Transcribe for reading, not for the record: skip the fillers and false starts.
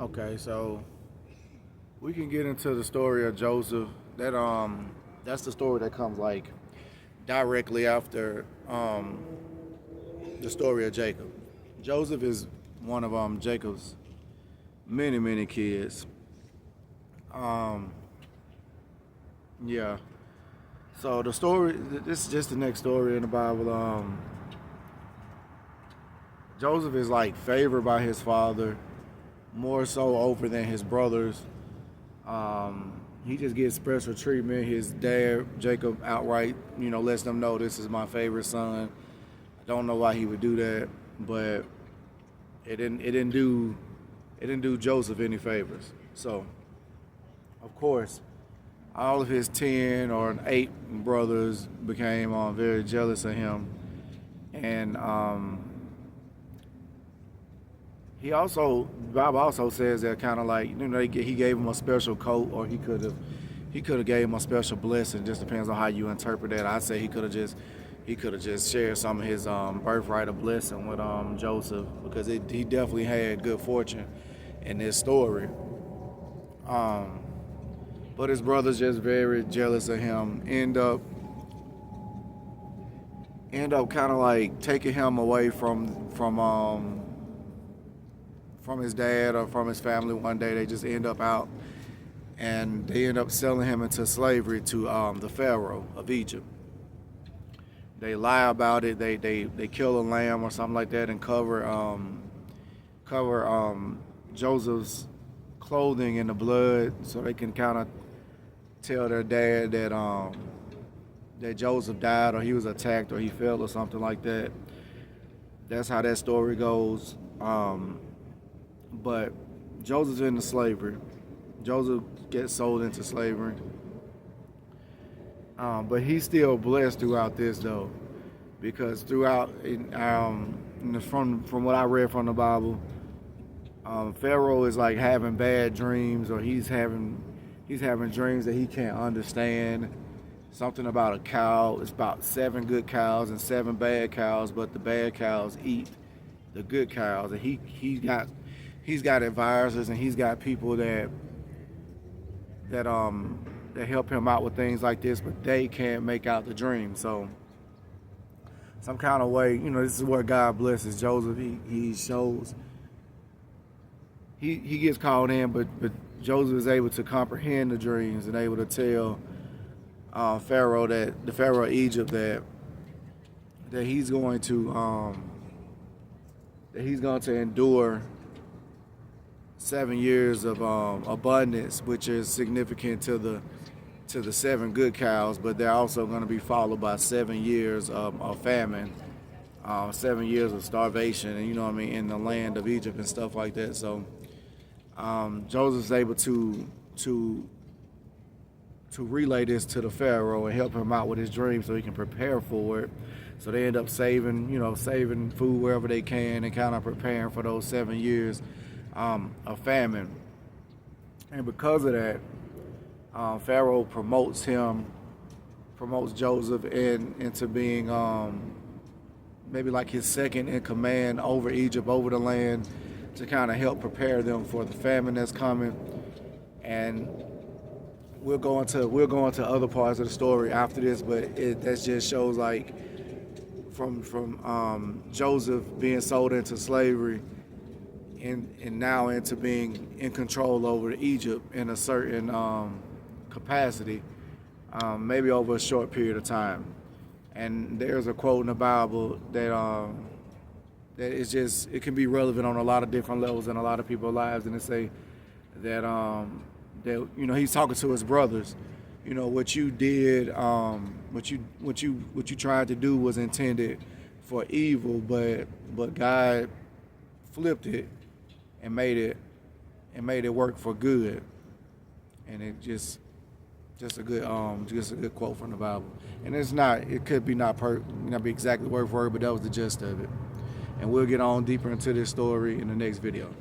Okay, so we can get into the story of Joseph. That's the story that comes like directly after the story of Jacob. Joseph is one of Jacob's many kids. Um, yeah. So the story. This is just the next story in the Bible. Joseph is like favored by his father more so over than his brothers. He just gets special treatment. His dad, Jacob, outright, lets them know this is my favorite son. I don't know why he would do that, but it didn't do Joseph any favors. So, of course, all of his 10 or 8 brothers became very jealous of him, and Bob also says that kind of like he gave him a special coat, or he could have gave him a special blessing. Just depends on how you interpret that. I say he could have just shared some of his birthright of blessing with Joseph, because he definitely had good fortune in this story. But his brothers just very jealous of him. End up kind of like taking him away from his dad or from his family. One day they just end up out, and they end up selling him into slavery to the Pharaoh of Egypt. They lie about it. They kill a lamb or something like that and cover Joseph's clothing in the blood, so they can kind of tell their dad that Joseph died, or he was attacked, or he fell, or something like that. That's how that story goes. But Joseph's into slavery. Joseph gets sold into slavery. But he's still blessed throughout this, though, because from what I read from the Bible, Pharaoh is like having bad dreams, or he's having dreams that he can't understand. Something about a cow. It's about 7 good cows and 7 bad cows, but the bad cows eat the good cows, and he's got advisors, and he's got people that help him out with things like this, but they can't make out the dream. So some kind of way, this is where God blesses Joseph. He shows he gets called in, but Joseph is able to comprehend the dreams and able to tell Pharaoh, the Pharaoh of Egypt, that he's going to endure 7 years of abundance, which is significant to the 7 good cows, but they're also going to be followed by 7 years of famine, 7 years of starvation, and in the land of Egypt and stuff like that. So Joseph's able to relay this to the Pharaoh and help him out with his dream so he can prepare for it. So they end up saving food wherever they can, and kind of preparing for those 7 years of famine. And because of that, Pharaoh promotes Joseph into being maybe like his second in command over Egypt, over the land, to kind of help prepare them for the famine that's coming. And we'll go into other parts of the story after this, but that just shows like from Joseph being sold into slavery and now into being in control over Egypt in a certain capacity, maybe over a short period of time. And there's a quote in the Bible that it can be relevant on a lot of different levels in a lot of people's lives, and it say that he's talking to his brothers. What you did, what you tried to do was intended for evil, but God flipped it and made it work for good. And it just a good quote from the Bible. And it could be not be exactly word for word, but that was the gist of it. And we'll get on deeper into this story in the next video.